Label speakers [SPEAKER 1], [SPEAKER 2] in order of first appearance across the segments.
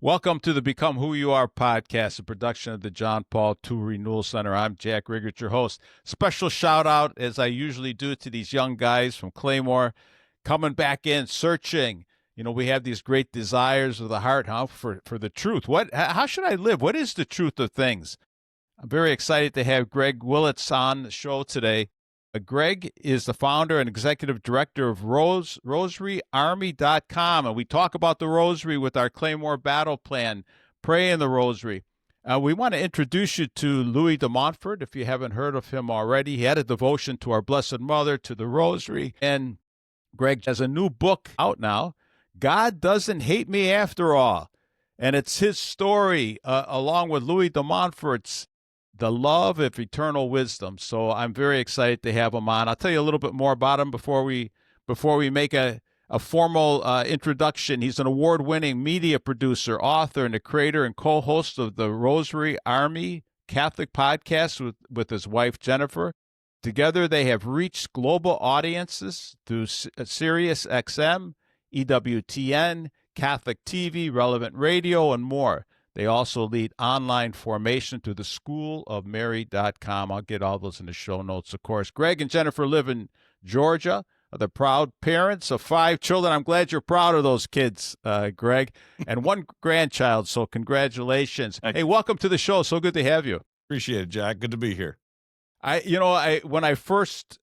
[SPEAKER 1] Welcome to the Become Who You Are podcast, a production of the John Paul II Renewal Center. I'm Jack Riggert, your host. Special shout out, as I usually do, to these young guys from Claymore coming back in, searching. You know, we have these great desires of the heart, for the truth. How should I live? What is the truth of things? I'm very excited to have Greg Willits on the show today. Greg is the founder and executive director of RosaryArmy.com, and we talk about the Rosary with our Claymore Battle Plan, Pray in the Rosary. We want to introduce you to Louis de Montfort, if you haven't heard of him already. He had a devotion to our Blessed Mother, to the Rosary, and Greg has a new book out now, God Doesn't Hate Me After All, and it's his story, along with Louis de Montfort's The Love of Eternal Wisdom. So I'm very excited to have him on. I'll tell you a little bit more about him before we make a formal introduction. He's an award-winning media producer, author, and the creator and co-host of the Rosary Army Catholic podcast with his wife, Jennifer. Together, they have reached global audiences through Sirius XM, EWTN, Catholic TV, Relevant Radio, and more. They also lead online formation through the schoolofmary.com. I'll get all those in the show notes, of course. Greg and Jennifer live in Georgia, are the proud parents of 5 children. I'm glad you're proud of those kids, Greg, and 1 grandchild, so congratulations. Hey, welcome to the show. So good to have you.
[SPEAKER 2] Appreciate it, Jack. Good to be here.
[SPEAKER 1] When I first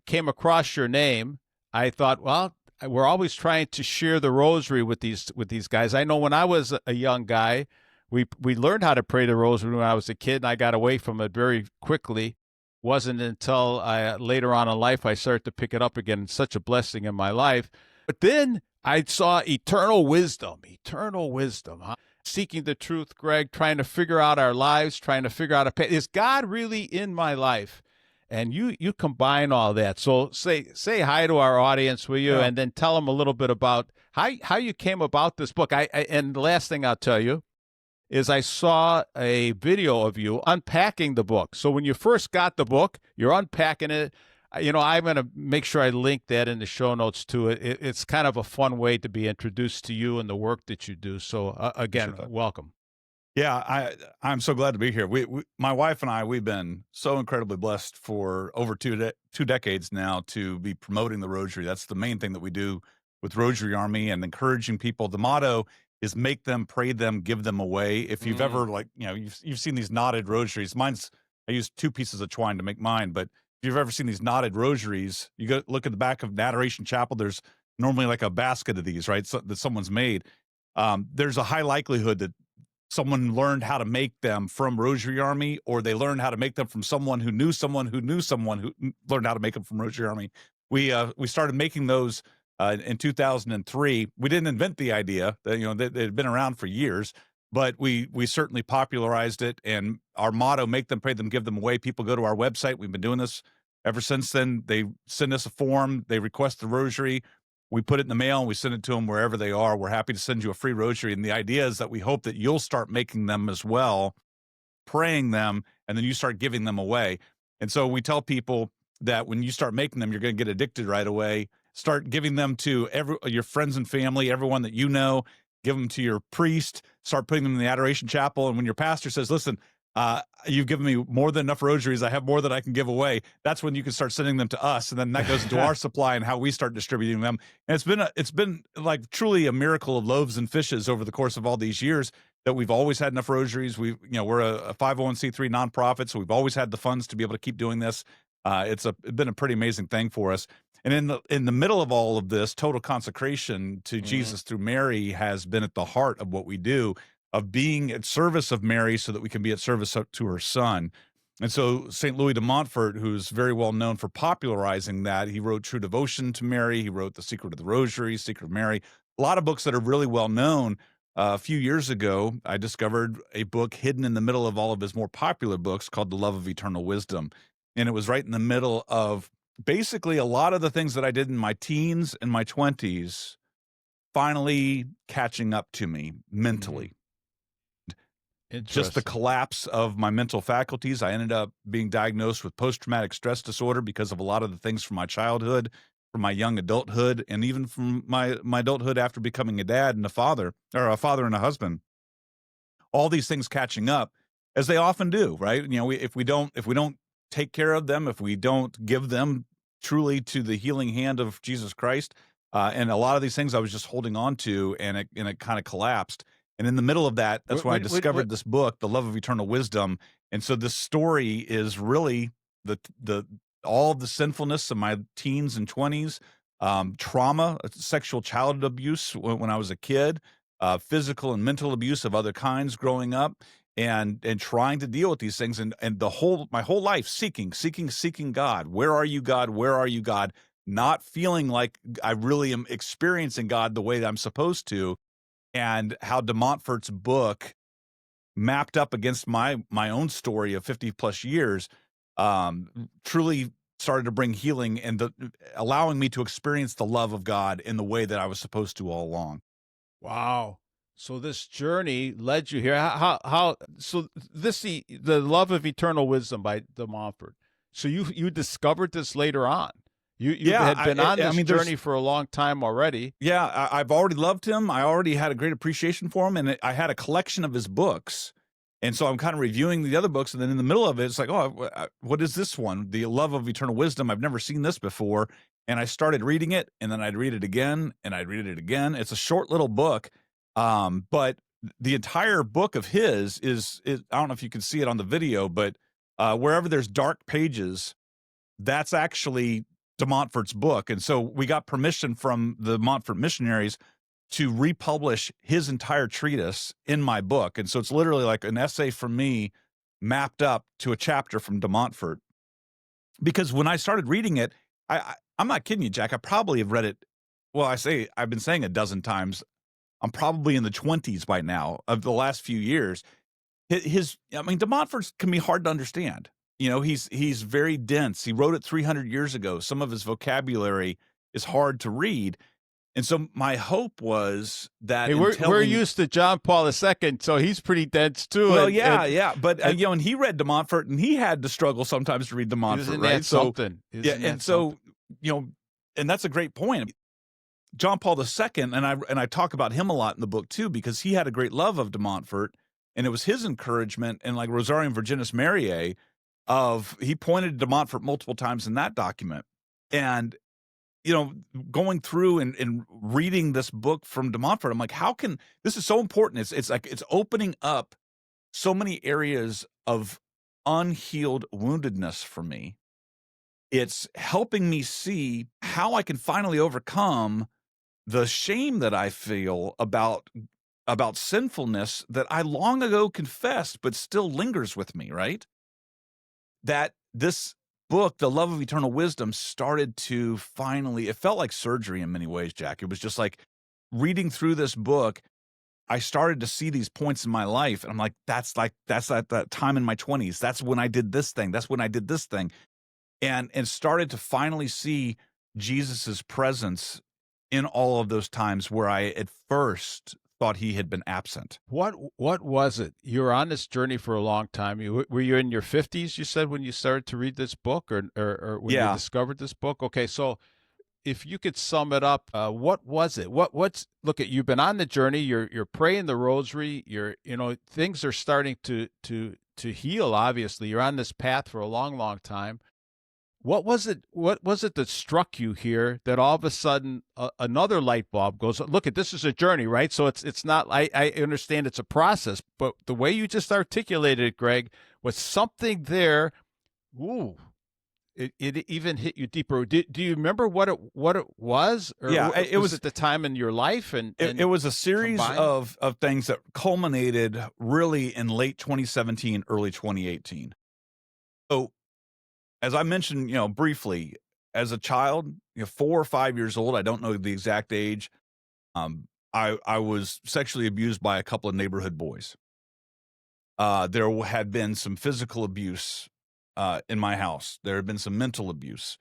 [SPEAKER 1] came across your name, I thought, well, we're always trying to share the Rosary with these guys. I know when I was a young guy, we learned how to pray the Rosary when I was a kid, and I got away from it very quickly. Wasn't until later on in life I started to pick it up again. It's such a blessing in my life. But then I saw eternal wisdom, huh? Seeking the truth, Greg, trying to figure out our lives, trying to figure out is God really in my life? And you combine all that. So say hi to our audience, will you? Yeah. And then tell them a little bit about how you came about this book. And the last thing I'll tell you is I saw a video of you unpacking the book. So when you first got the book, you're unpacking it. I'm going to make sure I link that in the show notes to it. It's kind of a fun way to be introduced to you and the work that you do. So again, welcome.
[SPEAKER 2] Yeah, I'm so glad to be here. My wife and I, we've been so incredibly blessed for over two decades now to be promoting the Rosary. That's the main thing that we do with Rosary Army and encouraging people. The motto is make them, pray them, give them away. If you've ever you've seen these knotted rosaries. I use 2 pieces of twine to make mine, but if you've ever seen these knotted rosaries, you go look at the back of an Adoration Chapel. There's normally like a basket of these, right? So, that someone's made. There's a high likelihood that someone learned how to make them from Rosary Army, or they learned how to make them from someone who knew someone who knew someone who learned how to make them from Rosary Army. We started making those in 2003. We didn't invent the idea; they had been around for years, but we certainly popularized it. And our motto: "Make them, pray them, give them away." People go to our website. We've been doing this ever since then. They send us a form. They request the Rosary. We put it in the mail and we send it to them wherever they are. We're happy to send you a free Rosary. And the idea is that we hope that you'll start making them as well, praying them, and then you start giving them away. And so we tell people that when you start making them, you're going to get addicted right away. Start giving them to your friends and family, everyone that you know. Give them to your priest. Start putting them in the Adoration Chapel. And when your pastor says, listen, you've given me more than enough rosaries, I have more that I can give away, that's when you can start sending them to us, and then that goes into our supply and how we start distributing them. And it's been like truly a miracle of loaves and fishes over the course of all these years that we've always had enough rosaries. We're a 501c3 nonprofit, so we've always had the funds to be able to keep doing this. It's been a pretty amazing thing for us. And in the middle of all of this, total consecration to Jesus through Mary has been at the heart of what we do, of being at service of Mary so that we can be at service to her son. And so St. Louis de Montfort, who's very well known for popularizing that, he wrote True Devotion to Mary. He wrote The Secret of the Rosary, Secret of Mary, a lot of books that are really well known. A few years ago, I discovered a book hidden in the middle of all of his more popular books called The Love of Eternal Wisdom. And it was right in the middle of basically a lot of the things that I did in my teens and my 20s finally catching up to me mentally. Just the collapse of my mental faculties. I ended up being diagnosed with post-traumatic stress disorder because of a lot of the things from my childhood. from my young adulthood, and even from my adulthood after becoming a dad and a father, or a father and a husband. All these things catching up, as they often do, right? If we don't take care of them, if we don't give them truly to the healing hand of Jesus Christ, and a lot of these things I was just holding on to, and it kind of collapsed. And in the middle of that, that's when I discovered this book, The Love of Eternal Wisdom. And so this story is really the all of the sinfulness of my teens and 20s, trauma, sexual child abuse when I was a kid, physical and mental abuse of other kinds growing up, and trying to deal with these things, and my whole life seeking God. Where are you, God? Where are you, God? Not feeling like I really am experiencing God the way that I'm supposed to, and how De Montfort's book mapped up against my own story of 50 plus years, truly started to bring healing and allowing me to experience the love of God in the way that I was supposed to all along.
[SPEAKER 1] Wow. So this journey led you here. How so this the Love of Eternal Wisdom by De Montfort. So you discovered this later on. You
[SPEAKER 2] Yeah,
[SPEAKER 1] had been on
[SPEAKER 2] I
[SPEAKER 1] this
[SPEAKER 2] mean,
[SPEAKER 1] journey for a long time already.
[SPEAKER 2] yeah, I've already loved him. I already had a great appreciation for him, and I had a collection of his books. And so I'm kind of reviewing the other books, and then in the middle of it, it's like, oh, what is this one? The Love of Eternal Wisdom. I've never seen this before. And I started reading it, and then I'd read it again, and I'd read it again. It's a short little book, but the entire book of his is I don't know if you can see it on the video, but wherever there's dark pages, that's actually De Montfort's book. And so we got permission from the Montfort missionaries to republish his entire treatise in my book. And so it's literally like an essay from me mapped up to a chapter from De Montfort. Because when I started reading it, I'm not kidding you, Jack. I probably have read it. Well, I've been saying a dozen times. I'm probably in the 20s by now of the last few years. De Montfort's can be hard to understand. He's very dense. He wrote it 300 years ago. Some of his vocabulary is hard to read. And so my hope was that
[SPEAKER 1] we're used to John Paul II, so he's pretty dense too.
[SPEAKER 2] Well, yeah. But and he read De Montfort, and he had to struggle sometimes to read De Montfort, right?
[SPEAKER 1] Something.
[SPEAKER 2] And that's a great point. John Paul II, and I talk about him a lot in the book too, because he had a great love of De Montfort, and it was his encouragement, and like Rosarium Virginis Mariae, he pointed to De Montfort multiple times in that document. And going through and reading this book from De Montfort, I'm like, this is so important. It's like it's opening up so many areas of unhealed woundedness for me. It's helping me see how I can finally overcome the shame that I feel about sinfulness that I long ago confessed, but still lingers with me, right? That this book, The Love of Eternal Wisdom, started to finally, it felt like surgery in many ways, Jack. It was just like reading through this book, I started to see these points in my life, and I'm like, that's at that time in my 20s. That's when I did this thing. That's when I did this thing. And started to finally see Jesus's presence in all of those times where I at first thought he had been absent.
[SPEAKER 1] What was it? You were on this journey for a long time. Were you in your 50s, you said, when you started to read this book, or when you discovered this book? Okay, so if you could sum it up, what was it? Look, you've been on the journey, you're praying the rosary, things are starting to heal, obviously. You're on this path for a long, long time. What was it that struck you here that all of a sudden another light bulb goes, look, this is a journey, right? So it's not, I understand it's a process, but the way you just articulated it, Greg, was something there. Ooh, it even hit you deeper. Do you remember what it was? Or it was at the time in your life, and
[SPEAKER 2] it was a series of things that culminated really in late 2017, early 2018. So, as I mentioned, briefly, as a child, 4 or 5 years old, I don't know the exact age, I was sexually abused by a couple of neighborhood boys. There had been some physical abuse in my house. There had been some mental abuse.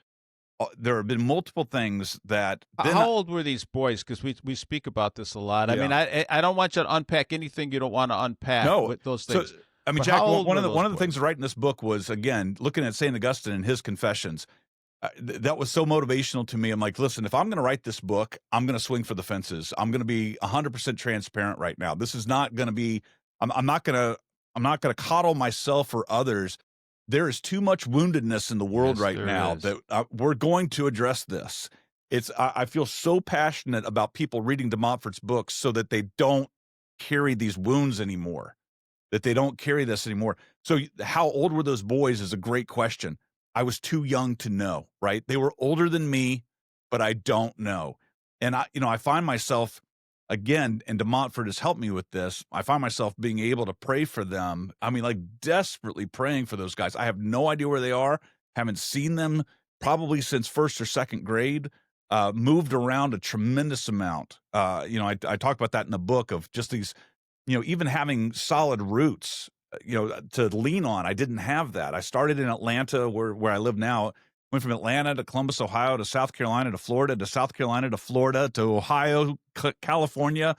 [SPEAKER 2] There have been multiple things that.
[SPEAKER 1] How old were these boys? Because we speak about this a lot. Yeah. I mean, I don't want you to unpack anything you don't want to unpack with those things.
[SPEAKER 2] So, I mean, Jack, one of the things to write in this book was, again, looking at St. Augustine and his confessions. that was so motivational to me. I'm like, listen, if I'm going to write this book, I'm going to swing for the fences. I'm going to be 100% transparent right now. This is not going to be. I'm not going to. I'm not going to coddle myself or others. There is too much woundedness in the world
[SPEAKER 1] Yes,
[SPEAKER 2] right
[SPEAKER 1] there
[SPEAKER 2] now
[SPEAKER 1] is.
[SPEAKER 2] that we're going to address this. I feel so passionate about people reading De Montfort's books so that they don't carry these wounds anymore, that they don't carry this anymore. So how old were those boys is a great question. I was too young to know, right? They were older than me, but I don't know. And I find myself again, and De Montfort has helped me with this. I find myself being able to pray for them. I mean, like desperately praying for those guys. I have no idea where they are. Haven't seen them probably since first or second grade. Moved around a tremendous amount. I talk about that in the book of just these, even having solid roots, to lean on. I didn't have that. I started in Atlanta, where I live now. Went from Atlanta to Columbus, Ohio, to South Carolina, to Florida, to South Carolina, to Florida, to Ohio, California,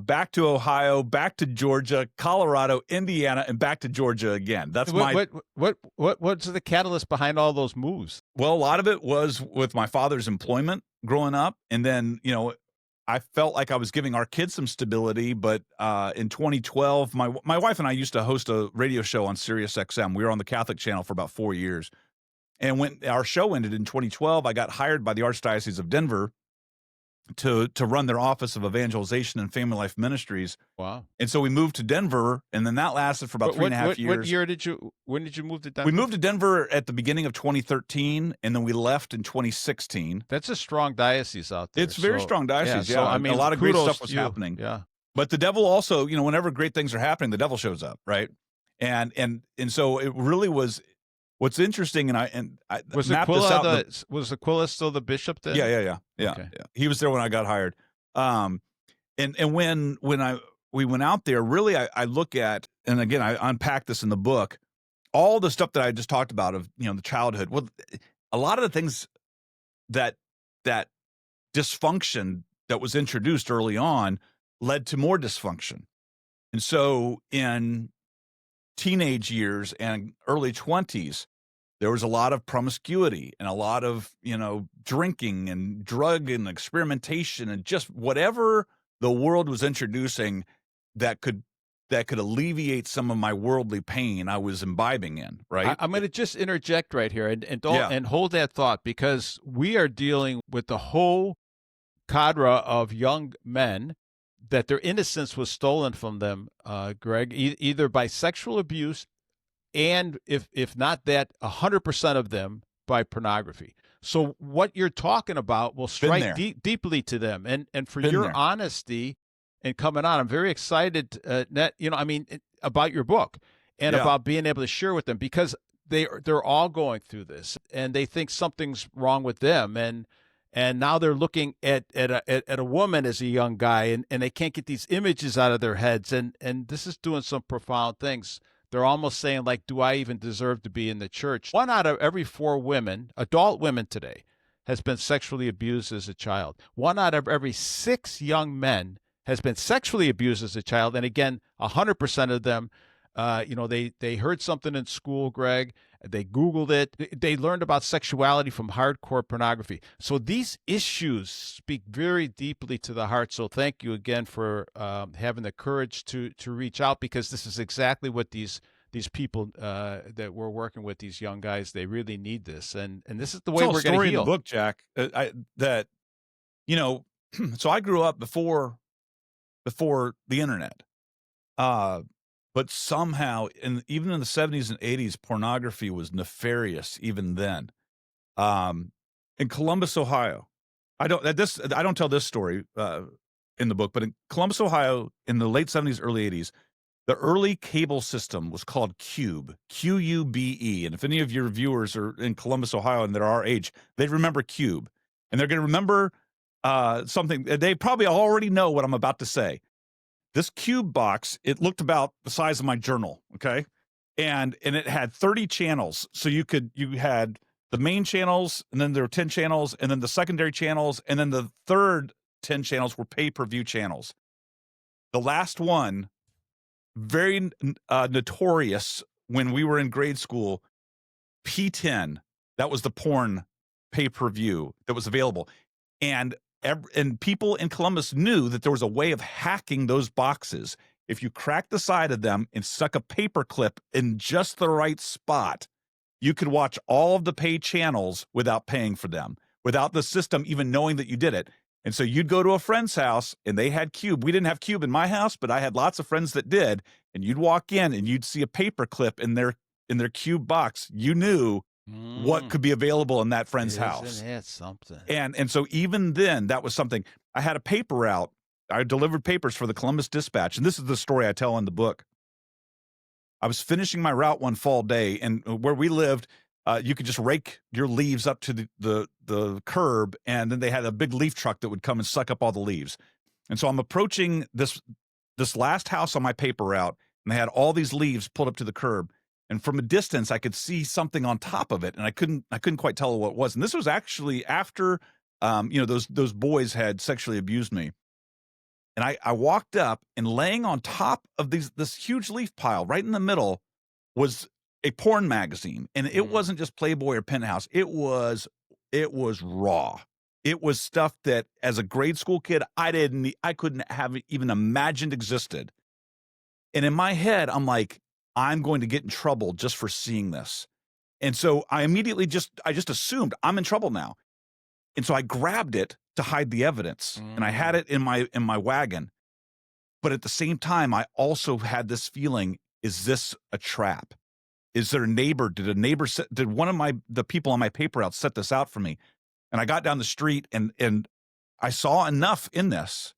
[SPEAKER 2] back to Ohio, back to Georgia, Colorado, Indiana, and back to Georgia again. That's
[SPEAKER 1] What
[SPEAKER 2] my
[SPEAKER 1] what's the catalyst behind all those moves?
[SPEAKER 2] well, a lot of it was with my father's employment growing up, and then I felt like I was giving our kids some stability. But in 2012, my wife and I used to host a radio show on Sirius XM. We were on the Catholic channel for about 4 years. And when our show ended in 2012, I got hired by the Archdiocese of Denver to run their Office of Evangelization and Family Life Ministries.
[SPEAKER 1] Wow.
[SPEAKER 2] And so we moved to Denver, and then that lasted for about 3.5 years.
[SPEAKER 1] What year when did you move to Denver?
[SPEAKER 2] We moved to Denver at the beginning of 2013, and then we left in 2016.
[SPEAKER 1] That's a strong diocese out there.
[SPEAKER 2] It's very strong diocese. Yeah,
[SPEAKER 1] so, I mean,
[SPEAKER 2] a lot of great
[SPEAKER 1] kudos
[SPEAKER 2] stuff was
[SPEAKER 1] to you.
[SPEAKER 2] happening.
[SPEAKER 1] Yeah.
[SPEAKER 2] But the devil also, whenever great things are happening, the devil shows up, right? And so it really was. What's interesting, and I
[SPEAKER 1] Was
[SPEAKER 2] mapped this out.
[SPEAKER 1] Was Aquila still the bishop then?
[SPEAKER 2] Yeah.
[SPEAKER 1] Okay.
[SPEAKER 2] Yeah. He was there when I got hired. And when we went out there, really, I look at, and again, I unpack this in the book, all the stuff that I just talked about of the childhood. Well, a lot of the things that dysfunction that was introduced early on led to more dysfunction, and so in teenage years and early 20s, there was a lot of promiscuity and a lot of, drinking and drug and experimentation and just whatever the world was introducing that could alleviate some of my worldly pain I was imbibing in, right?
[SPEAKER 1] I'm going to just interject right here and
[SPEAKER 2] Yeah.
[SPEAKER 1] and hold that thought, because we are dealing with the whole cadre of young men that their innocence was stolen from them, Greg, either by sexual abuse, and if not that, 100% of them by pornography. So what you're talking about will strike deeply to them, and for your honesty and coming on, I'm very excited. About your book and about being able to share with them, because they're all going through this, and they think something's wrong with them, and now they're looking at a woman as a young guy, and they can't get these images out of their heads, and this is doing some profound things. They're almost saying, like, do I even deserve to be in the church? 1 out of every 4 women, adult women today, has been sexually abused as a child. 1 out of every 6 young men has been sexually abused as a child. And again, 100% of them, they heard something in school, Greg. They Googled it. They learned about sexuality from hardcore pornography. So these issues speak very deeply to the heart. So thank you again for having the courage to reach out, because this is exactly what these people that we're working with, these young guys, they really need this. And this is the way we're going to heal.
[SPEAKER 2] In the book, Jack, so I grew up before the internet. But somehow, even in the 70s and 80s, pornography was nefarious even then. In Columbus, Ohio, I don't tell this story in the book, but in Columbus, Ohio, in the late 70s, early 80s, the early cable system was called Cube, Qube. And if any of your viewers are in Columbus, Ohio, and they're our age, they remember Cube, and they're going to remember something. They probably already know what I'm about to say. This Cube box, it looked about the size of my journal, okay? And it had 30 channels. So you had the main channels, and then there were 10 channels, and then the secondary channels, and then the third 10 channels were pay-per-view channels. The last one, very notorious when we were in grade school, P10, that was the porn pay-per-view that was available. And and people in Columbus knew that there was a way of hacking those boxes. If you crack the side of them and stuck a paper clip in just the right spot, you could watch all of the pay channels without paying for them, without the system even knowing that you did it. And so you'd go to a friend's house and they had Cube. We didn't have Cube in my house, but I had lots of friends that did. And you'd walk in and you'd see a paper clip in their Cube box. You knew what could be available in that friend's house.
[SPEAKER 1] Isn't it something?
[SPEAKER 2] And so even then, that was something. I had a paper route. I delivered papers for the Columbus Dispatch, and this is the story I tell in the book. I was finishing my route one fall day, and where we lived, you could just rake your leaves up to the curb, and then they had a big leaf truck that would come and suck up all the leaves. And so I'm approaching this last house on my paper route, and they had all these leaves pulled up to the curb. And from a distance, I could see something on top of it, and I couldn't quite tell what it was. And this was actually after, those boys had sexually abused me. And I walked up, and laying on top of this huge leaf pile, right in the middle, was a porn magazine. And it wasn't just Playboy or Penthouse. It was raw. It was stuff that, as a grade school kid, I couldn't have even imagined existed. And in my head, I'm like, I'm going to get in trouble just for seeing this. And so I immediately just assumed I'm in trouble now. And so I grabbed it to hide the evidence, and I had it in my wagon. But at the same time, I also had this feeling, is this a trap? Is there a neighbor? Did one of the people on my paper route set this out for me? And I got down the street and I saw enough in this,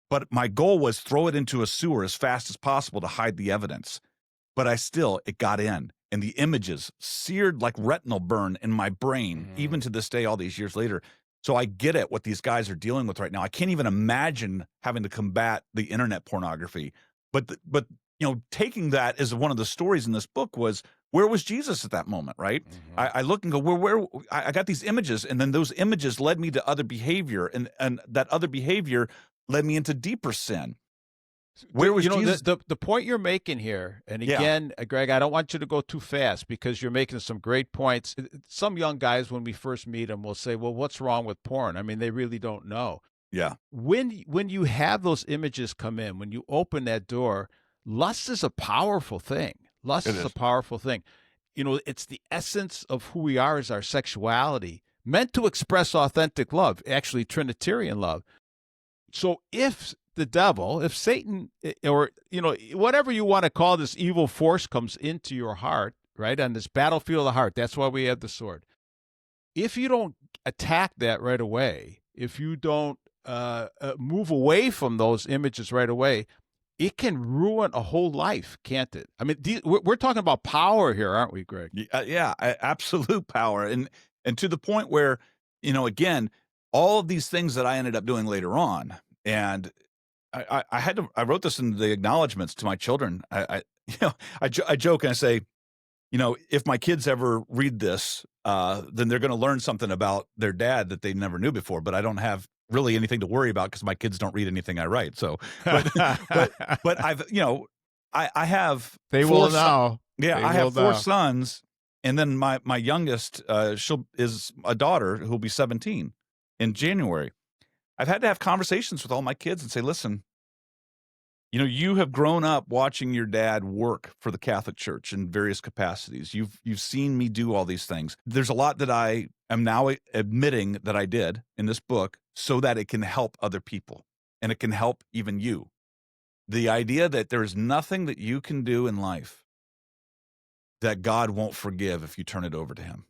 [SPEAKER 2] but my goal was throw it into a sewer as fast as possible to hide the evidence. But it got in, and the images seared like retinal burn in my brain, even to this day, all these years later. So I get it, what these guys are dealing with right now. I can't even imagine having to combat the internet pornography. But taking that as one of the stories in this book was, where was Jesus at that moment, right? I look and go, where I got these images, and then those images led me to other behavior, and that other behavior led me into deeper sin. Where was Jesus?
[SPEAKER 1] The point you're making here, and again, Greg, I don't want you to go too fast because you're making some great points. Some young guys, when we first meet them, will say, well, what's wrong with porn? I mean, they really don't know.
[SPEAKER 2] Yeah.
[SPEAKER 1] When you have those images come in, when you open that door, lust is a powerful thing. Lust is a powerful thing. It's the essence of who we are as our sexuality, meant to express authentic love, actually Trinitarian love. So if the devil, if Satan, or whatever you want to call this evil force, comes into your heart, right, on this battlefield of the heart, that's why we have the sword. If you don't attack that right away, if you don't move away from those images right away, it can ruin a whole life, can't it? I mean, we're talking about power here, aren't we, Greg?
[SPEAKER 2] Yeah, absolute power, and to the point where, again, all of these things that I ended up doing later on, and I wrote this in the acknowledgments to my children. I joke and I say, if my kids ever read this, then they're going to learn something about their dad that they never knew before. But I don't have really anything to worry about because my kids don't read anything I write. So, but I've, I have.
[SPEAKER 1] They will now.
[SPEAKER 2] Yeah, I have 4 sons, and then my youngest, is a daughter who'll be 17 in January. I've had to have conversations with all my kids and say, listen, you have grown up watching your dad work for the Catholic Church in various capacities. You've seen me do all these things. There's a lot that I am now admitting that I did in this book so that it can help other people, and it can help even you. The idea that there's nothing that you can do in life that God won't forgive if you turn it over to him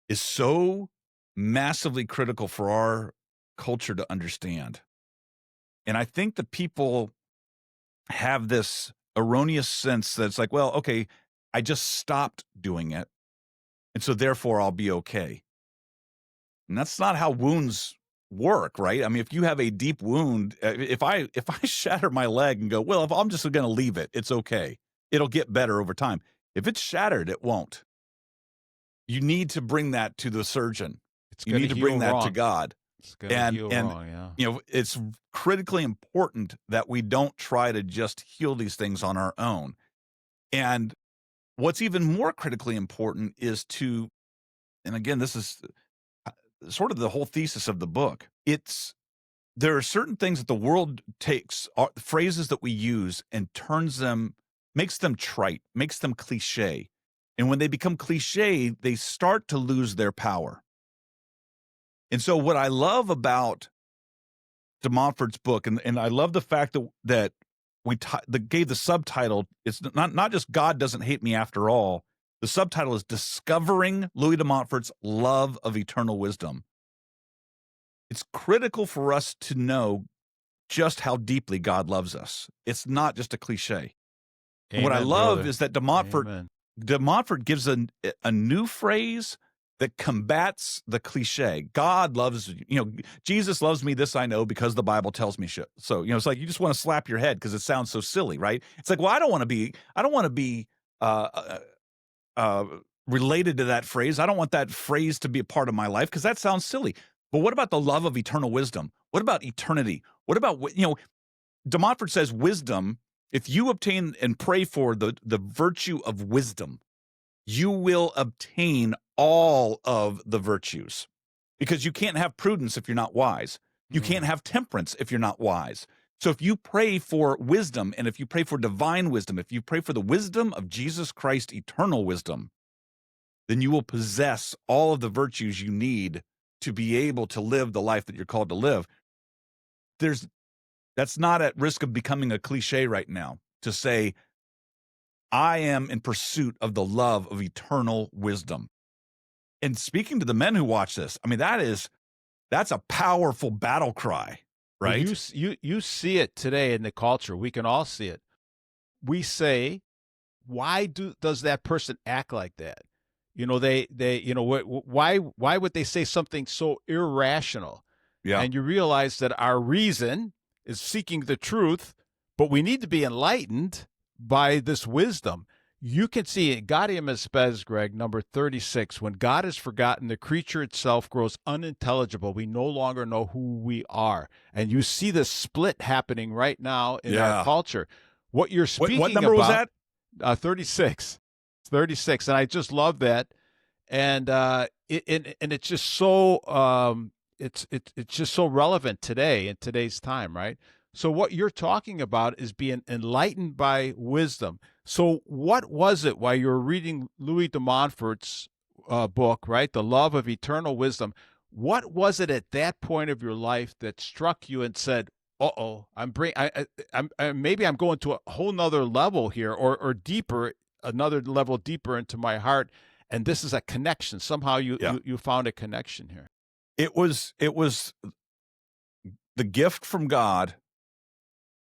[SPEAKER 2] is so massively critical for our culture to understand. And I think that people have this erroneous sense that it's like, well, okay, I just stopped doing it, and so therefore I'll be okay. And that's not how wounds work, right? I mean, if you have a deep wound, if I shatter my leg and go, well, if I'm just going to leave it, it's okay. It'll get better over time. If it's shattered, it won't. You need to bring that to the surgeon. You need to bring that to God. It's critically important that we don't try to just heal these things on our own. And what's even more critically important is to and again, this is sort of the whole thesis of the book. There are certain things that the world takes, phrases that we use, and makes them trite, makes them cliche. And when they become cliche, they start to lose their power. And so what I love about de Montfort's book, and I love the fact that that gave the subtitle, it's not just God Doesn't Hate Me After All. The subtitle is Discovering Louis de Montfort's Love of Eternal Wisdom. It's critical for us to know just how deeply God loves us. It's not just a cliche. And what I
[SPEAKER 1] Amen,
[SPEAKER 2] love
[SPEAKER 1] brother.
[SPEAKER 2] is that
[SPEAKER 1] Amen.
[SPEAKER 2] de Montfort gives a new phrase that combats the cliche. God loves, Jesus loves me, this I know, because the Bible tells me so. It's like you just want to slap your head because it sounds so silly, right? It's like, well, I don't want to be related to that phrase. I don't want that phrase to be a part of my life because that sounds silly. But what about the love of eternal wisdom? What about eternity? What about, de Montfort says wisdom, if you obtain and pray for the virtue of wisdom, you will obtain all of the virtues, because you can't have prudence if you're not wise. You can't have temperance if you're not wise. So if you pray for wisdom, and if you pray for divine wisdom, if you pray for the wisdom of Jesus Christ, eternal wisdom, then you will possess all of the virtues you need to be able to live the life that you're called to live. That's not at risk of becoming a cliche right now to say, I am in pursuit of the love of eternal wisdom. And speaking to the men who watch this, I mean, that's a powerful battle cry,
[SPEAKER 1] Well,
[SPEAKER 2] right?
[SPEAKER 1] you see it today in the culture. We can all see it. We say, why does that person act like that? Why would they say something so irrational?
[SPEAKER 2] Yeah.
[SPEAKER 1] And you realize that our reason is seeking the truth, but we need to be enlightened by this wisdom. You can see it, Gaudium et Spes, Greg, number 36. When God is forgotten, the creature itself grows unintelligible. We no longer know who we are. And you see this split happening right now in our culture. What you're speaking
[SPEAKER 2] what number
[SPEAKER 1] about,
[SPEAKER 2] was that?
[SPEAKER 1] 36. 36. And I just love that. And it's just so it's just so relevant today, in today's time, right? So what you're talking about is being enlightened by wisdom. So what was it while you were reading Louis de Montfort's book, right, The Love of Eternal Wisdom? What was it at that point of your life that struck you and said, "Uh-oh, maybe I'm going to a whole nother level here, or deeper, another level deeper into my heart, and this is a connection." Somehow you found a connection here.
[SPEAKER 2] It was the gift from God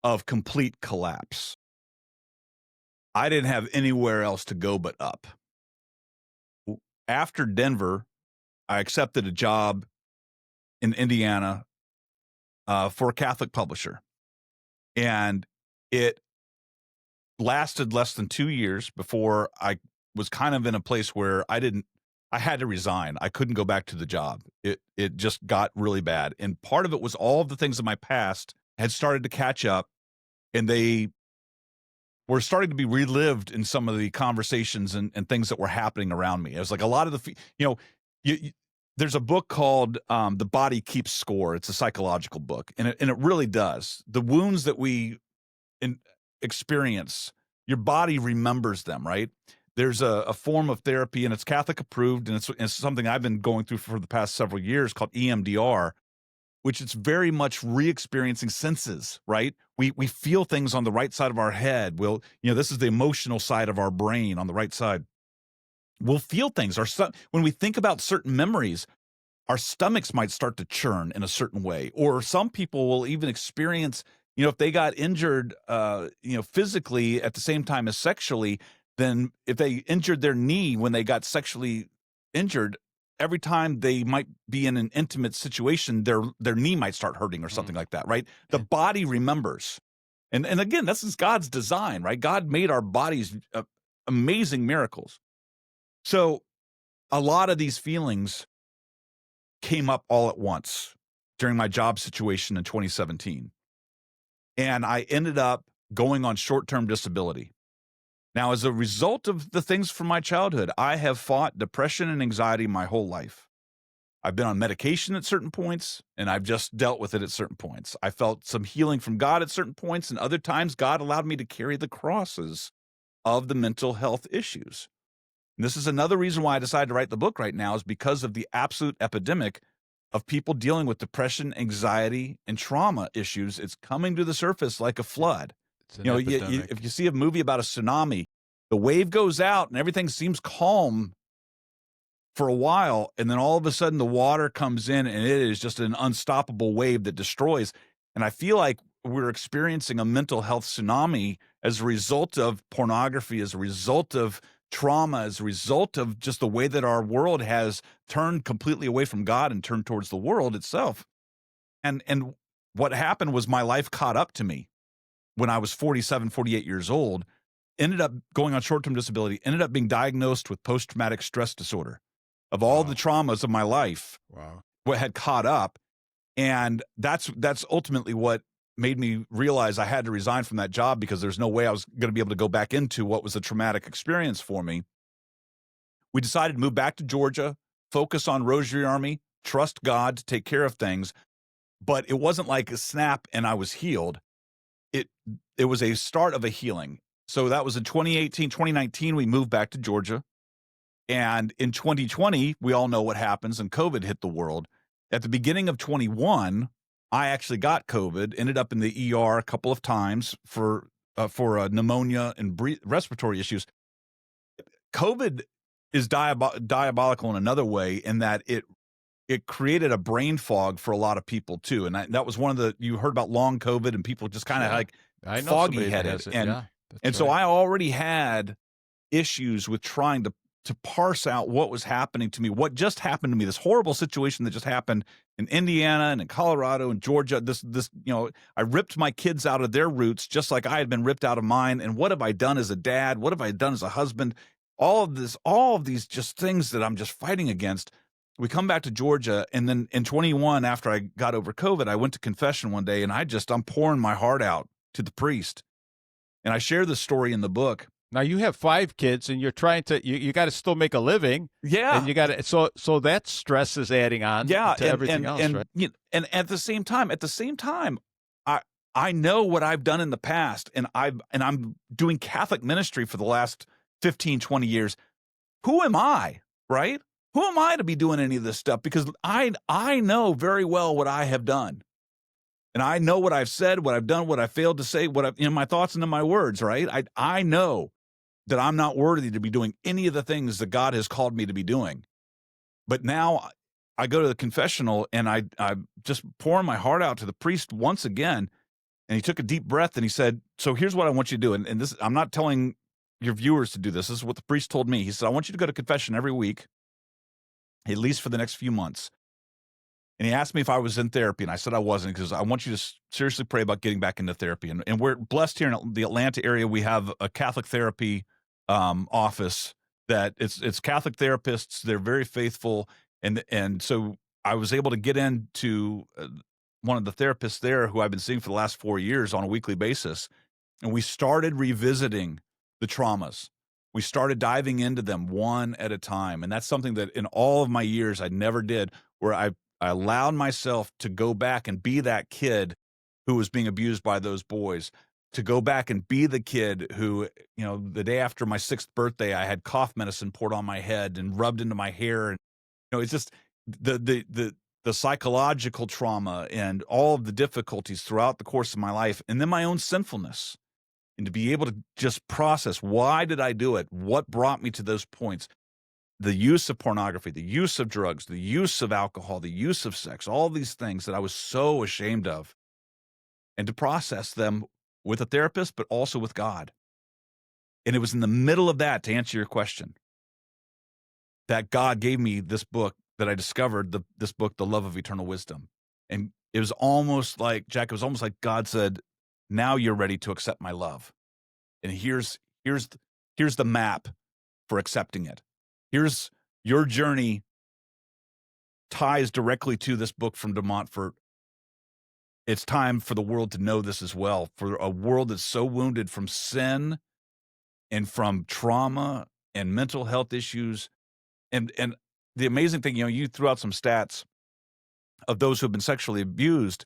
[SPEAKER 2] of complete collapse. I didn't have anywhere else to go but up. After Denver, I accepted a job in Indiana for a Catholic publisher. And it lasted less than 2 years before I was kind of in a place where I had to resign. I couldn't go back to the job. It just got really bad. And part of it was all of the things in my past had started to catch up, and they were starting to be relived in some of the conversations and things that were happening around me. It was like a lot of there's a book called The Body Keeps Score. It's a psychological book, and it really does. The wounds that we experience, your body remembers them, right? There's a form of therapy, and it's Catholic approved, and it's something I've been going through for the past several years, called EMDR, which is very much re-experiencing senses, right? We feel things on the right side of our head. This is the emotional side of our brain on the right side. We'll feel things. When we think about certain memories, our stomachs might start to churn in a certain way. Or some people will even experience, if they got injured, physically at the same time as sexually, then if they injured their knee when they got sexually injured, every time they might be in an intimate situation, their knee might start hurting or something like that, right? The body remembers. And again, this is God's design, right? God made our bodies amazing miracles. So a lot of these feelings came up all at once during my job situation in 2017. And I ended up going on short-term disability. Now, as a result of the things from my childhood, I have fought depression and anxiety my whole life. I've been on medication at certain points, and I've just dealt with it at certain points. I felt some healing from God at certain points, and other times God allowed me to carry the crosses of the mental health issues. And this is another reason why I decided to write the book right now, is because of the absolute epidemic of people dealing with depression, anxiety, and trauma issues. It's coming to the surface like a flood.
[SPEAKER 1] It's an epidemic.
[SPEAKER 2] If you see a movie about a tsunami, the wave goes out and everything seems calm for a while, and then all of a sudden the water comes in and it is just an unstoppable wave that destroys. And I feel like we're experiencing a mental health tsunami as a result of pornography, as a result of trauma, as a result of just the way that our world has turned completely away from God and turned towards the world itself. And what happened was my life caught up to me when I was 47, 48 years old, ended up going on short-term disability, ended up being diagnosed with post-traumatic stress disorder. Of all the
[SPEAKER 1] Wow.
[SPEAKER 2] traumas of my life,
[SPEAKER 1] Wow.
[SPEAKER 2] what had caught up, and that's ultimately what made me realize I had to resign from that job, because there's no way I was gonna be able to go back into what was a traumatic experience for me. We decided to move back to Georgia, focus on Rosary Army, trust God to take care of things, but it wasn't like a snap and I was healed. It it was a start of a healing. So that was in 2018, 2019, we moved back to Georgia. And in 2020, we all know what happens, and COVID hit the world. At the beginning of 21, I actually got COVID, ended up in the ER a couple of times for pneumonia and respiratory issues. COVID is diabolical in another way, in that it created a brain fog for a lot of people too. And that was one of the, you heard about long COVID and people just kind of
[SPEAKER 1] Sure.
[SPEAKER 2] like
[SPEAKER 1] I know
[SPEAKER 2] foggy
[SPEAKER 1] somebody that
[SPEAKER 2] headed.
[SPEAKER 1] has it.
[SPEAKER 2] And
[SPEAKER 1] Yeah, that's
[SPEAKER 2] and so
[SPEAKER 1] right.
[SPEAKER 2] I already had issues with trying to parse out what was happening to me, what just happened to me, this horrible situation that just happened in Indiana and in Colorado and Georgia. I ripped my kids out of their roots just like I had been ripped out of mine. And what have I done as a dad? What have I done as a husband? All of these just things that I'm just fighting against. We come back to Georgia, and then in 21, after I got over COVID, I went to confession one day, and I'm pouring my heart out to the priest. And I share this story in the book.
[SPEAKER 1] Now you have 5 kids, and you're trying to you got to still make a living, and
[SPEAKER 2] Yeah.
[SPEAKER 1] you got to so that stress is adding on
[SPEAKER 2] Yeah,
[SPEAKER 1] to everything else, right?
[SPEAKER 2] and at the same time, I I know what I've done in the past, and I'm doing Catholic ministry for the last 15, 20 years. Who am I, right? Who am I to be doing any of this stuff? Because I know very well what I have done. And I know what I've said, what I've done, what I failed to say, what I've in my thoughts and in my words, right? I know that I'm not worthy to be doing any of the things that God has called me to be doing. But now I go to the confessional, and I just pouring my heart out to the priest once again, and he took a deep breath and he said, "So here's what I want you to do." And this, I'm not telling your viewers to do this. This is what the priest told me. He said, "I want you to go to confession every week, at least for the next few months." And he asked me if I was in therapy, and I said I wasn't, because I want you to seriously pray about getting back into therapy. And we're blessed here in the Atlanta area. We have a Catholic therapy office that it's Catholic therapists. They're very faithful, and so I was able to get into one of the therapists there, who I've been seeing for the last 4 years on a weekly basis, and we started revisiting the traumas. We started diving into them one at a time, and that's something that in all of my years I never did, where I allowed myself to go back and be that kid who was being abused by those boys, to go back and be the kid who, the day after my 6th birthday, I had cough medicine poured on my head and rubbed into my hair. And, it's just the psychological trauma and all of the difficulties throughout the course of my life, and then my own sinfulness, and to be able to just process, why did I do it? What brought me to those points? The use of pornography, the use of drugs, the use of alcohol, the use of sex, all these things that I was so ashamed of, and to process them with a therapist, but also with God. And it was in the middle of that, to answer your question, that God gave me this book, that I discovered this book, The Love of Eternal Wisdom. And it was almost like, Jack, it was almost like God said, now you're ready to accept my love. And here's the map for accepting it. Here's your journey, ties directly to this book from De Montfort. It's time for the world to know this as well, for a world that's so wounded from sin and from trauma and mental health issues. And the amazing thing, you threw out some stats of those who have been sexually abused,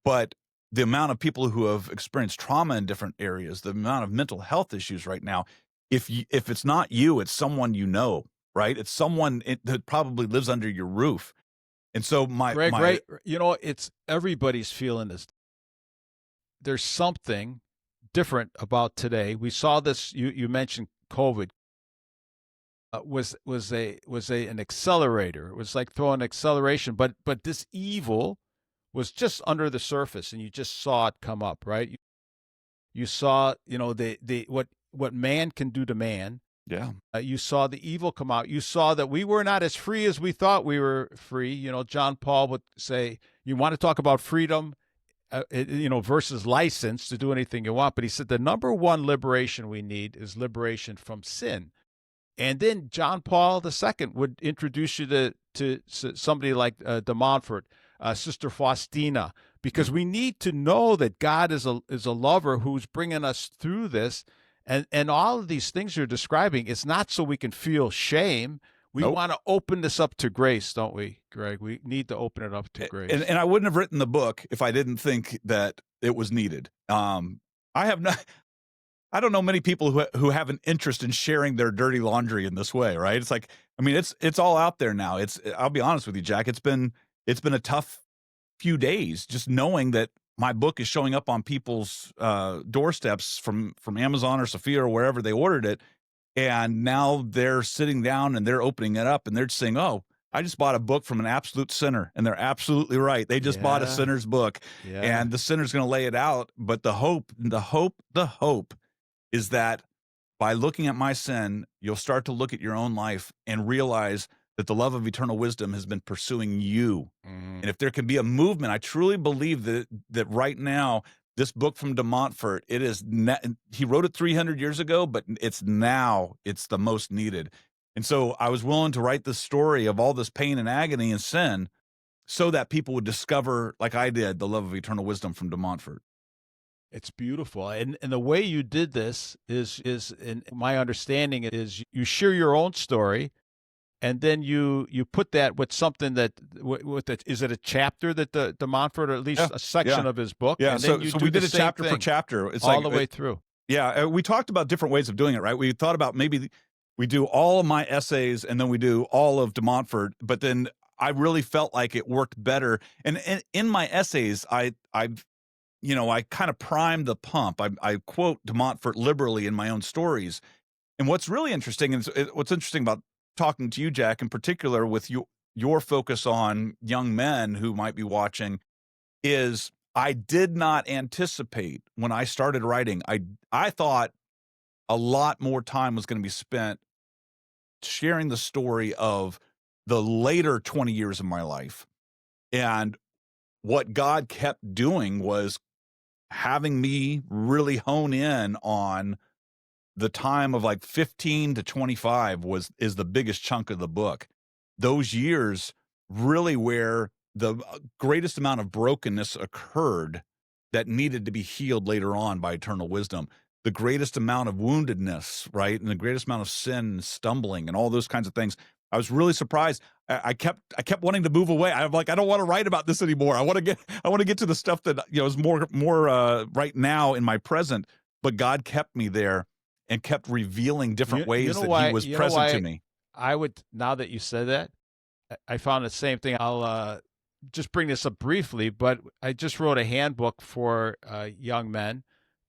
[SPEAKER 2] but the amount of people who have experienced trauma in different areas, the amount of mental health issues right now, if it's not you, it's someone right? It's someone that probably lives under your roof. And so
[SPEAKER 1] Greg, right? It's everybody's feeling this. There's something different about today. We saw this. You mentioned COVID was an accelerator. It was like throwing acceleration, but this evil was just under the surface, and you just saw it come up, right? You saw, the what man can do to man.
[SPEAKER 2] Yeah.
[SPEAKER 1] You saw the evil come out. You saw that we were not as free as we thought we were free. John Paul would say, you want to talk about freedom, versus license to do anything you want. But he said the number one liberation we need is liberation from sin. And then John Paul II would introduce you to somebody like de Montfort, Sister Faustina, because we need to know that God is a lover who's bringing us through this. And all of these things you're describing, it's not so we can feel shame. We want to open this up to grace, don't we, Greg? We need to open it up to grace.
[SPEAKER 2] And I wouldn't have written the book if I didn't think that it was needed. I don't know many people who have an interest in sharing their dirty laundry in this way, right? It's like, it's all out there now. I'll be honest with you, Jack. It's been a tough few days just knowing that my book is showing up on people's doorsteps from Amazon or Sophia or wherever they ordered it. And now they're sitting down and they're opening it up and they're saying, oh, I just bought a book from an absolute sinner. And they're absolutely right. They just bought a sinner's book and the sinner's going to lay it out. But the hope is that by looking at my sin, you'll start to look at your own life and realize that the love of eternal wisdom has been pursuing you. And if there can be a movement, I truly believe that right now, this book from de Montfort, he wrote it 300 years ago, but it's the most needed. And so I was willing to write this story of all this pain and agony and sin so that people would discover, like I did, the love of eternal wisdom from de Montfort.
[SPEAKER 1] It's beautiful. And the way you did this is in my understanding, is you share your own story, and then you put that with something that is it a chapter that de Montfort, or at least a section of his book?
[SPEAKER 2] Yeah.
[SPEAKER 1] And then
[SPEAKER 2] so we did a chapter for chapter. It's
[SPEAKER 1] all the way through.
[SPEAKER 2] Yeah. We talked about different ways of doing it, right? We thought about maybe we do all of my essays and then we do all of de Montfort, but then I really felt like it worked better. And in my essays, I kind of primed the pump. I quote de Montfort liberally in my own stories. And what's really interesting is what's interesting about talking to you, Jack, in particular with your focus on young men who might be watching, is I did not anticipate when I started writing. I thought a lot more time was going to be spent sharing the story of the later 20 years of my life. And what God kept doing was having me really hone in on the time of like 15 to 25 is the biggest chunk of the book. Those years really where the greatest amount of brokenness occurred that needed to be healed later on by eternal wisdom. The greatest amount of woundedness, right? And the greatest amount of sin and stumbling and all those kinds of things. I was really surprised. I kept wanting to move away. I'm like, I don't want to write about this anymore. I want to get to the stuff that is more right now in my present. But God kept me there and kept revealing different ways that He was present to me.
[SPEAKER 1] I would, now that you said that, I found the same thing. I'll just bring this up briefly, but I just wrote a handbook for young men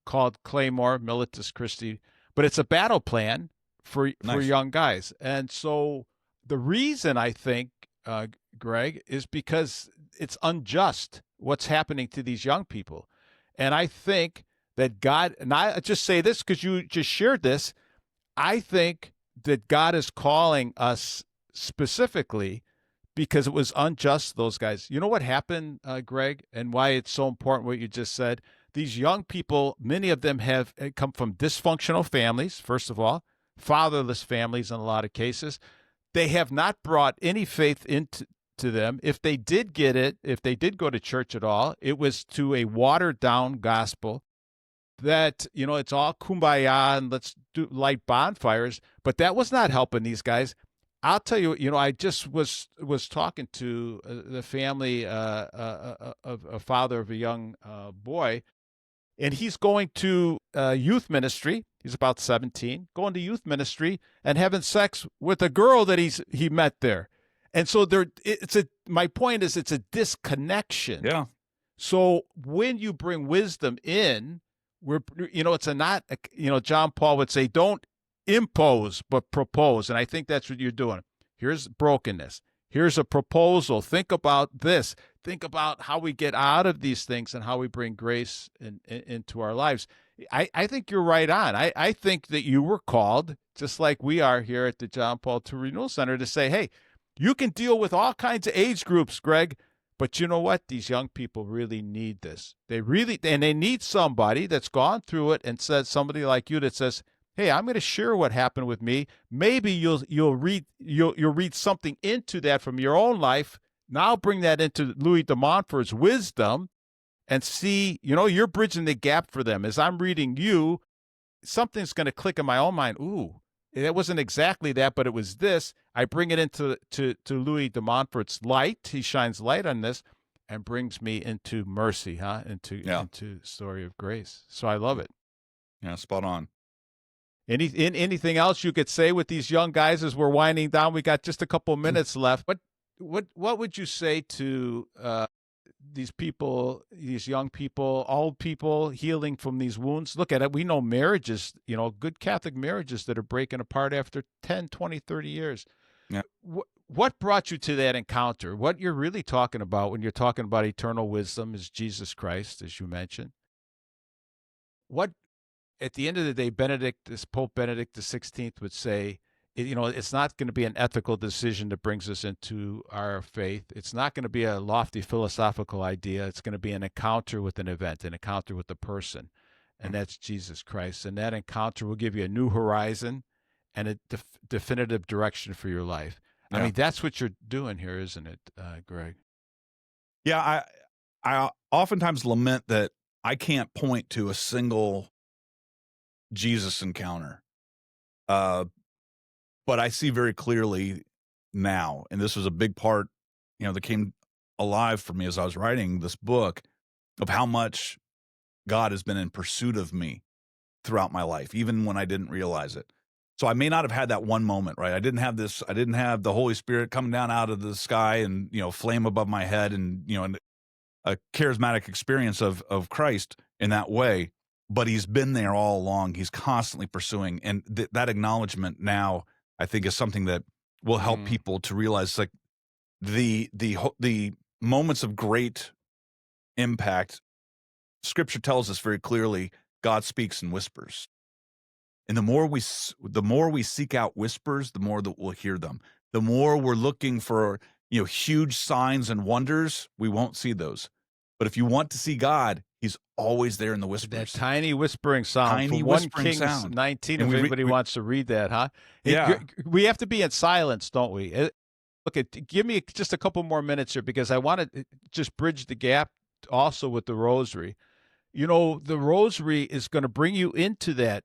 [SPEAKER 1] called Claymore Militus Christi, but it's a battle plan for young guys. And so the reason I think, Greg, is because it's unjust what's happening to these young people. And I think that God, and I just say this because you just shared this, I think that God is calling us specifically because it was unjust, those guys. You know what happened, Greg, and why it's so important what you just said? These young people, many of them have come from dysfunctional families, first of all, fatherless families in a lot of cases. They have not brought any faith into them. If they did get it, if they did go to church at all, it was to a watered-down gospel that, it's all kumbaya and let's light bonfires, but that was not helping these guys. I'll tell you, I just was talking to the family of a father of a young boy, and he's going to youth ministry. He's about 17, going to youth ministry and having sex with a girl that he met there. And so my point is it's a disconnection.
[SPEAKER 2] Yeah.
[SPEAKER 1] So when you bring wisdom in, it's not, John Paul would say, don't impose, but propose. And I think that's what you're doing. Here's brokenness. Here's a proposal. Think about this. Think about how we get out of these things and how we bring grace into our lives. I think you're right on. I think that you were called, just like we are here at the John Paul II Renewal Center, to say, hey, you can deal with all kinds of age groups, Greg, but you know what? These young people really need this. They need somebody that's gone through it and said, somebody like you that says, hey, I'm going to share what happened with me. Maybe you'll read something into that from your own life. Now bring that into Louis de Montfort's wisdom and see, you're bridging the gap for them. As I'm reading you, something's going to click in my own mind. Ooh, it wasn't exactly that, but it was this. I bring it into Louis de Montfort's light. He shines light on this and brings me into mercy, into story of grace. So I love it.
[SPEAKER 2] Yeah, spot on.
[SPEAKER 1] Anything else you could say with these young guys as we're winding down? We got just a couple minutes left. What would you say to these people, these young people, old people healing from these wounds? Look at it. We know marriages, good Catholic marriages that are breaking apart after 10, 20, 30 years.
[SPEAKER 2] Yeah.
[SPEAKER 1] What brought you to that encounter? What you're really talking about when you're talking about eternal wisdom is Jesus Christ, as you mentioned. What, at the end of the day, Pope Benedict XVI would say, it's not going to be an ethical decision that brings us into our faith. It's not going to be a lofty philosophical idea. It's going to be an encounter with an event, an encounter with a person, and that's Jesus Christ. And that encounter will give you a new horizon and a definitive direction for your life. Yeah. I mean, that's what you're doing here, isn't it, Greg?
[SPEAKER 2] Yeah, I oftentimes lament that I can't point to a single Jesus encounter. But I see very clearly now, and this was a big part, that came alive for me as I was writing this book, of how much God has been in pursuit of me throughout my life, even when I didn't realize it. So I may not have had that one moment, right? I didn't have the Holy Spirit coming down out of the sky and, flame above my head and, and a charismatic experience of Christ in that way. But he's been there all along. He's constantly pursuing. And that acknowledgement now, I think, is something that will help people to realize, like, the moments of great impact. Scripture tells us very clearly, God speaks in whispers. And the more we seek out whispers, the more that we'll hear them. The more we're looking for, huge signs and wonders, we won't see those. But if you want to see God, he's always there in the whispers.
[SPEAKER 1] That tiny whispering sound.
[SPEAKER 2] Tiny
[SPEAKER 1] from
[SPEAKER 2] whispering
[SPEAKER 1] 1 Kings
[SPEAKER 2] sound.
[SPEAKER 1] 19, if anybody wants to read that, huh?
[SPEAKER 2] Yeah.
[SPEAKER 1] We have to be in silence, don't we? Okay, give me just a couple more minutes here, because I want to just bridge the gap also with the rosary. The rosary is going to bring you into that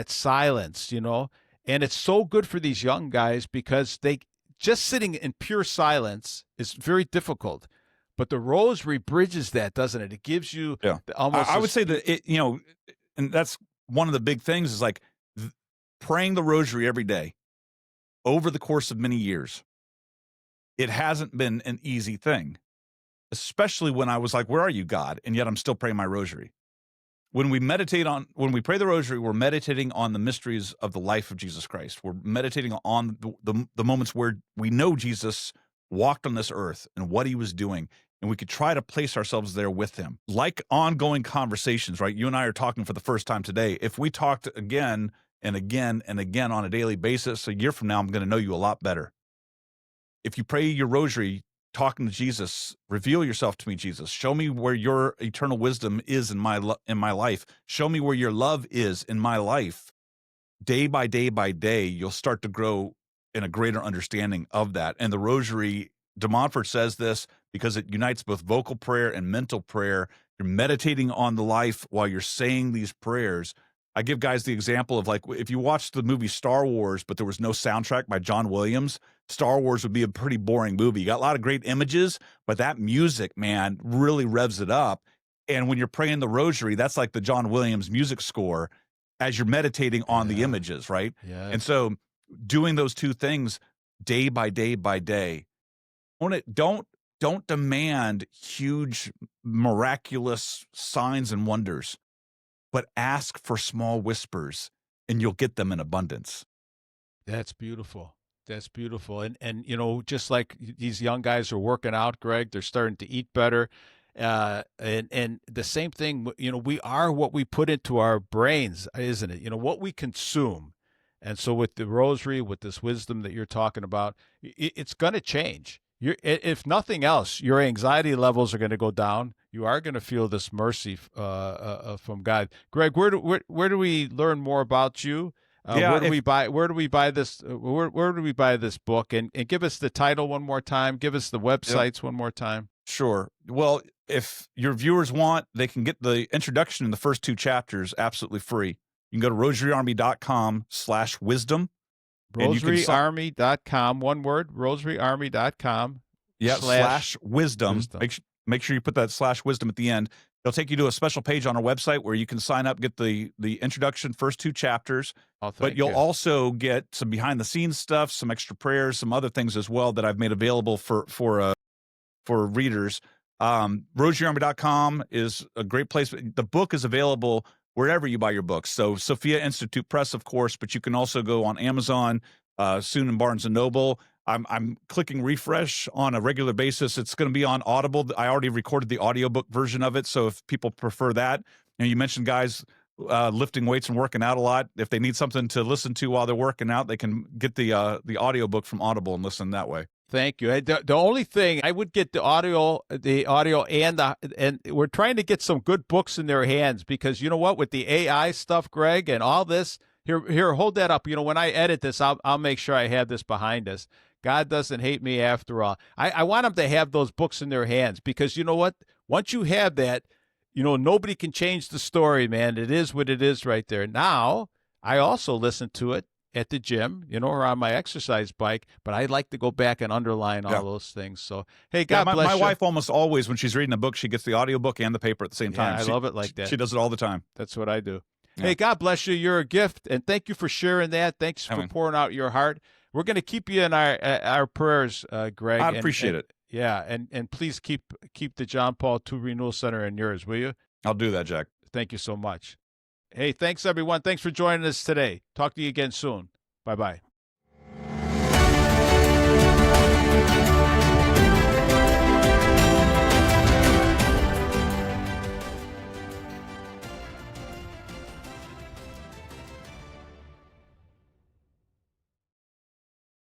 [SPEAKER 1] silence, and it's so good for these young guys, because they just sitting in pure silence is very difficult. But the rosary bridges that, doesn't it? It gives you almost.
[SPEAKER 2] I would say that it, and that's one of the big things is like praying the rosary every day over the course of many years. It hasn't been an easy thing, especially when I was like, "Where are you, God?" And yet I'm still praying my rosary. When we pray the rosary, we're meditating on the mysteries of the life of Jesus Christ. We're meditating on the moments where we know Jesus walked on this earth and what he was doing. And we could try to place ourselves there with him. Like ongoing conversations, right? You and I are talking for the first time today. If we talked again and again and again on a daily basis, a year from now, I'm going to know you a lot better. If you pray your rosary, talking to Jesus, reveal yourself to me, Jesus. Show me where your eternal wisdom is in my life. Show me where your love is in my life. Day by day by day, you'll start to grow in a greater understanding of that. And the rosary, de Montfort says this because it unites both vocal prayer and mental prayer. You're meditating on the life while you're saying these prayers. I give guys the example of like if you watched the movie Star Wars, but there was no soundtrack by John Williams, Star Wars would be a pretty boring movie. You got a lot of great images, but that music, man, really revs it up. And when you're praying the rosary, that's like the John Williams music score as you're meditating on the images, right?
[SPEAKER 1] Yeah.
[SPEAKER 2] And so doing those two things day by day by day, don't demand huge miraculous signs and wonders, but ask for small whispers and you'll get them in abundance.
[SPEAKER 1] That's beautiful. That's beautiful. And just like these young guys are working out, Greg, they're starting to eat better. And the same thing, we are what we put into our brains, isn't it? What we consume. And so with the rosary, with this wisdom that you're talking about, it's going to change. If nothing else, your anxiety levels are going to go down. You are going to feel this mercy from God. Greg, where do we learn more about you? Where do we buy this? Where do we buy this book? And give us the title one more time. Give us the websites one more time.
[SPEAKER 2] Sure. Well, if your viewers want, they can get the introduction in the first 2 chapters absolutely free. You can go to rosaryarmy.com/wisdom.
[SPEAKER 1] Rosaryarmy.com, one word, rosaryarmy.com.
[SPEAKER 2] Yeah, /wisdom. Make sure you put that /wisdom at the end. It'll take you to a special page on our website where you can sign up, get the introduction, first 2 chapters. But you'll also get some behind the scenes stuff, some extra prayers, some other things as well that I've made available for readers. Rosaryarmy.com is a great place. The book is available wherever you buy your books. So Sophia Institute Press, of course, but you can also go on Amazon, soon in Barnes & Noble. I'm clicking refresh on a regular basis. It's going to be on Audible. I already recorded the audiobook version of it, so if people prefer that. You mentioned guys lifting weights and working out a lot. If they need something to listen to while they're working out, they can get the audiobook from Audible and listen that way.
[SPEAKER 1] Thank you. The only thing I would get the audio, and we're trying to get some good books in their hands because you know what, with the AI stuff, Greg, and all this. Here, hold that up. When I edit this, I'll make sure I have this behind us. God doesn't hate me after all. I want them to have those books in their hands because you know what? Once you have that, nobody can change the story, man. It is what it is right there. Now, I also listen to it at the gym, or on my exercise bike, but I like to go back and underline all those things. So, hey, God bless
[SPEAKER 2] my
[SPEAKER 1] you.
[SPEAKER 2] wife almost always, when she's reading a book, she gets the audiobook and the paper at the same time.
[SPEAKER 1] I love it like that.
[SPEAKER 2] She does it all the time.
[SPEAKER 1] That's what I do. Yeah. Hey, God bless you. You're a gift, and thank you for sharing that. Thanks for pouring out your heart. We're going to keep you in our prayers, Greg.
[SPEAKER 2] I appreciate it.
[SPEAKER 1] Yeah, and please keep the John Paul II Renewal Center in yours, will you?
[SPEAKER 2] I'll do that, Jack.
[SPEAKER 1] Thank you so much. Hey, thanks, everyone. Thanks for joining us today. Talk to you again soon. Bye-bye.